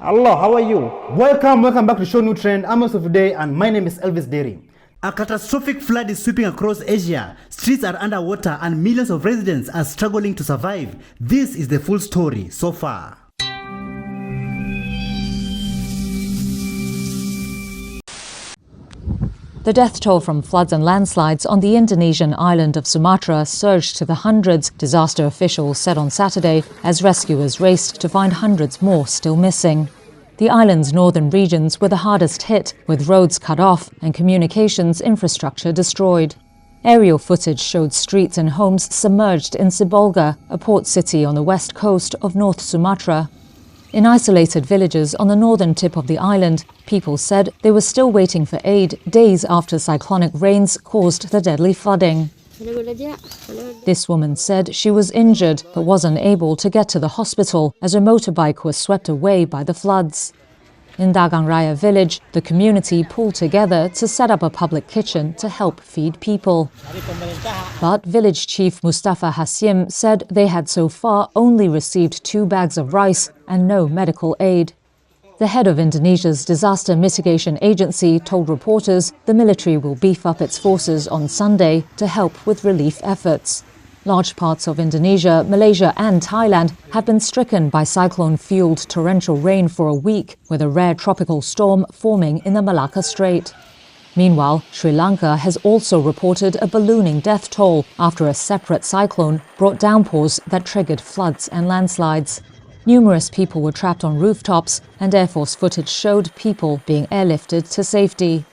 Hello, how are you? Welcome back to ShowNewTrend. I'm host of today and my name is Elvis Derry. A catastrophic flood is sweeping across Asia. Streets are underwater and millions of residents are struggling to survive. This is the full story so far. The death toll from floods and landslides on the Indonesian island of Sumatra surged to the hundreds, disaster officials said on Saturday, as rescuers raced to find hundreds more still missing. The island's northern regions were the hardest hit, with roads cut off and communications infrastructure destroyed. Aerial footage showed streets and homes submerged in Sibolga, a port city on the west coast of North Sumatra. In isolated villages on the northern tip of the island, people said they were still waiting for aid days after cyclonic rains caused the deadly flooding. This woman said she was injured but was unable to get to the hospital as her motorbike was swept away by the floods. In Dagang Raya village, the community pulled together to set up a public kitchen to help feed people. But village chief Mustafa Hasim said they had so far only received 2 bags of rice and no medical aid. The head of Indonesia's disaster mitigation agency told reporters the military will beef up its forces on Sunday to help with relief efforts. Large parts of Indonesia, Malaysia and Thailand have been stricken by cyclone-fueled torrential rain for a week, with a rare tropical storm forming in the Malacca Strait. Meanwhile, Sri Lanka has also reported a ballooning death toll after a separate cyclone brought downpours that triggered floods and landslides. Numerous people were trapped on rooftops, and Air Force footage showed people being airlifted to safety.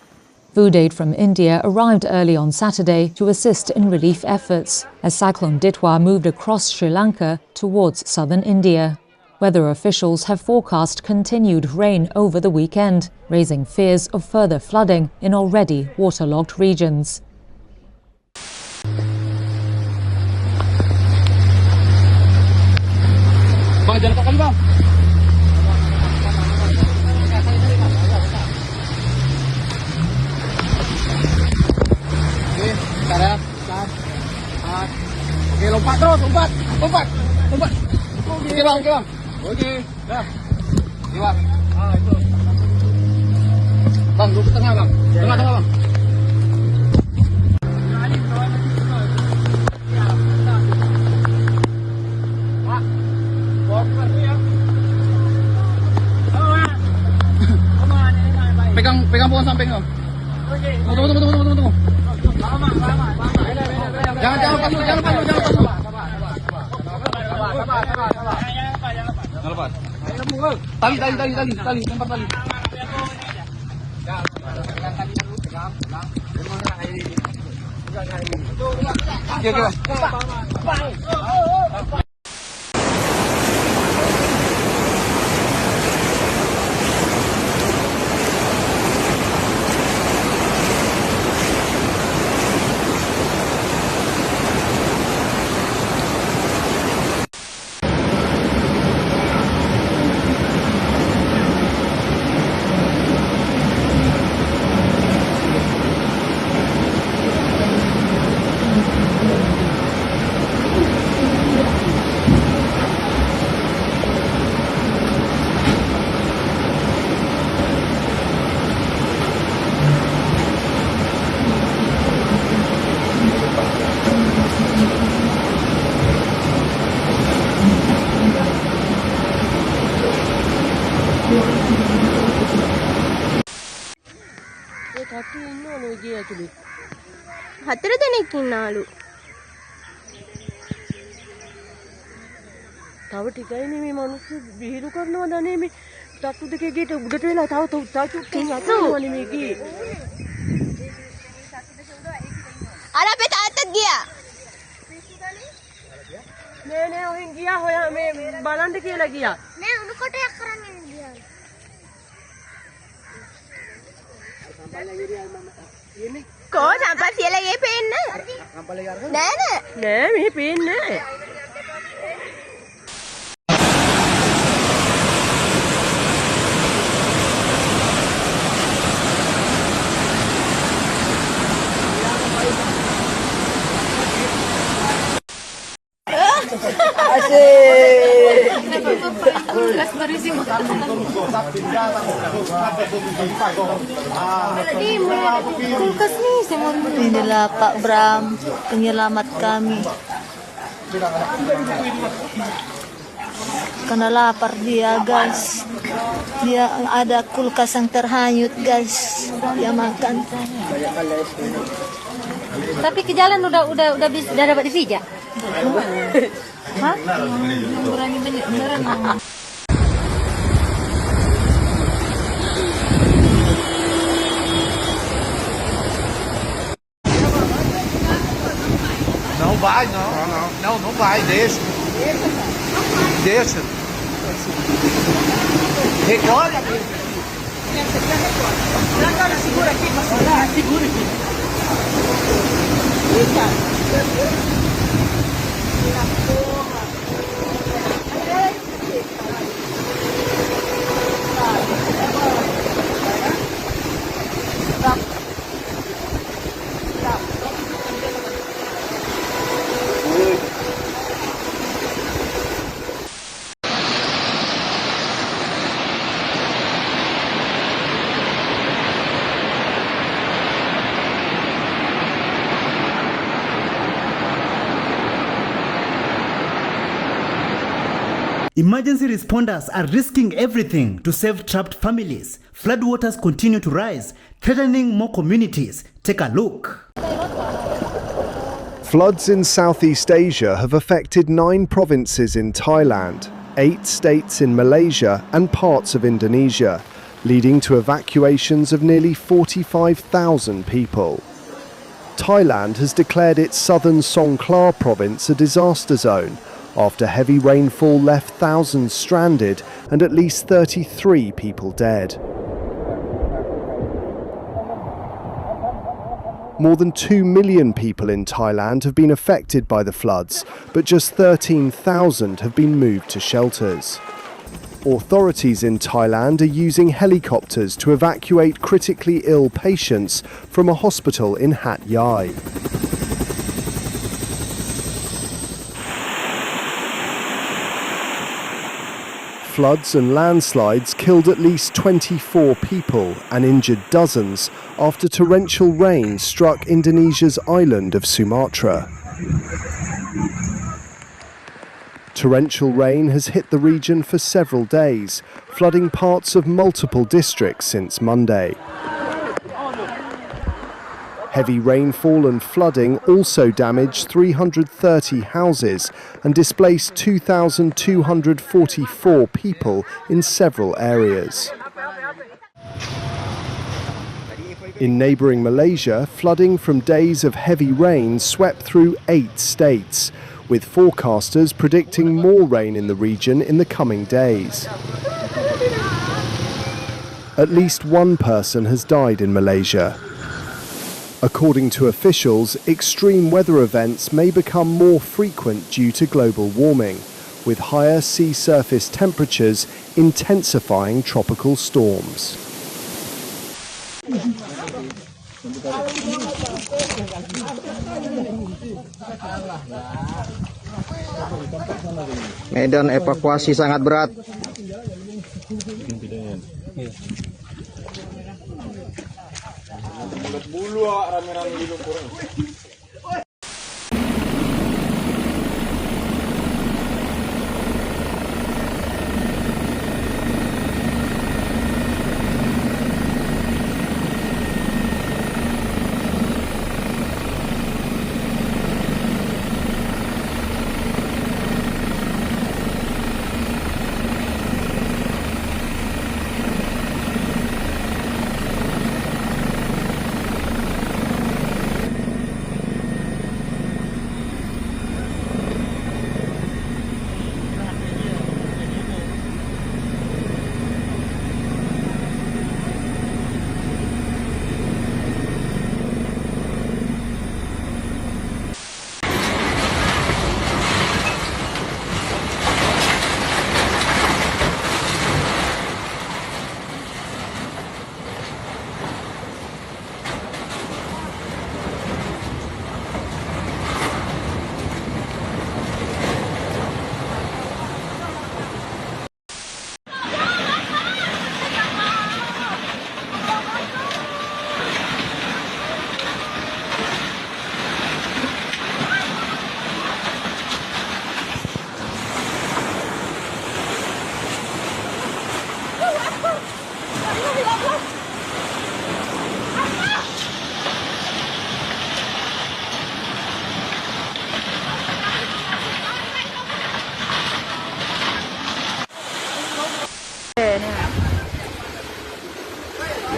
Food aid from India arrived early on Saturday to assist in relief efforts, as Cyclone Ditwa moved across Sri Lanka towards southern India. Weather officials have forecast continued rain over the weekend, raising fears of further flooding in already waterlogged regions. Oke, lompat terus, lompat. Oke, bang. Oke, dah. Ini, bang. Itu. Bang, duduk tengah, bang. Tengah, bang. Pak, bawa keluar dulu ya. Pegang pohon samping, bang. Tunggu. Lama. Jangan lepas. Tali, tempat tali. Oke. හතර දෙනෙක් ඉන්නාලු. තව ටිකයි මේ මිනිස්සු විහිළු කරනවා දන්නේ මේ තට්ටු දෙකේ ගේට උඩට වෙලා තව තට්ටු තුනක් මේ ගියේ. අර අපේ තාත්තත් ගියා. නෑ ඔයින් ගියා හොයා මේ බලන්න කියලා ගියා. නෑ උණු කොටයක් කරන් ගියා. Ko sampai sila ye penne. Nè, mi penne. Asyik. Kulkas ni, Inilah Pak Bram, penyelamat kami. Karena lapar dia, guys. Dia ada kulkas yang terhanyut, guys. Dia makan. Tapi ke jalan udah dapat divija. Hah? Kurangi banyak barang. Não vai, não. Não, não vai, deixa. Deixa. Recolhe aqui. Segura aqui, segura aqui. Emergency responders are risking everything to save trapped families. Floodwaters continue to rise, threatening more communities. Take a look. Floods in Southeast Asia have affected 9 provinces in Thailand, 8 states in Malaysia and parts of Indonesia, leading to evacuations of nearly 45,000 people. Thailand has declared its southern Songkhla province a disaster zone after heavy rainfall left thousands stranded and at least 33 people dead. More than 2 million people in Thailand have been affected by the floods, but just 13,000 have been moved to shelters. Authorities in Thailand are using helicopters to evacuate critically ill patients from a hospital in Hat Yai. Floods and landslides killed at least 24 people and injured dozens after torrential rain struck Indonesia's island of Sumatra. Torrential rain has hit the region for several days, flooding parts of multiple districts since Monday. Heavy rainfall and flooding also damaged 330 houses and displaced 2,244 people in several areas. In neighbouring Malaysia, flooding from days of heavy rain swept through 8 states, with forecasters predicting more rain in the region in the coming days. At least one person has died in Malaysia. According to officials, extreme weather events may become more frequent due to global warming, with higher sea surface temperatures intensifying tropical storms. Medan evakuasi sangat berat.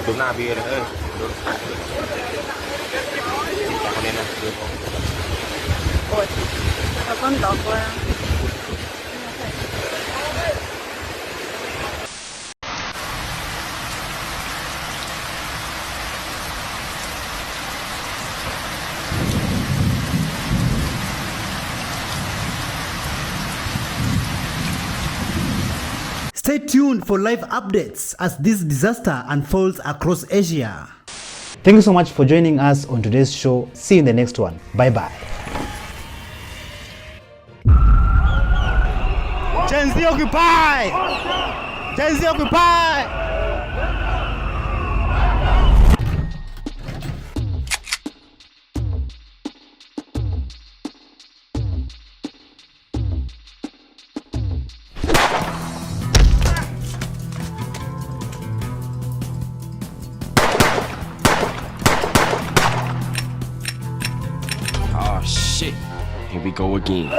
Tụi nào bia này ơi. Con này nè. Ôi, con đỏ quá. Stay tuned for live updates as this disaster unfolds across Asia. Thank you so much for joining us on today's show. See you in the next one. Bye bye. Gen Z occupy! Gen Z occupy! Oh shit. Here we go again.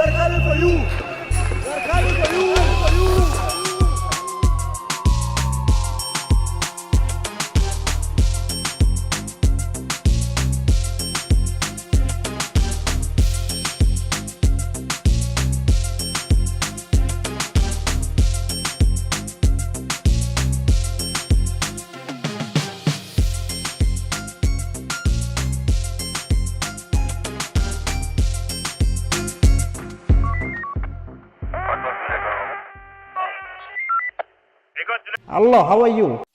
Hello, how are you?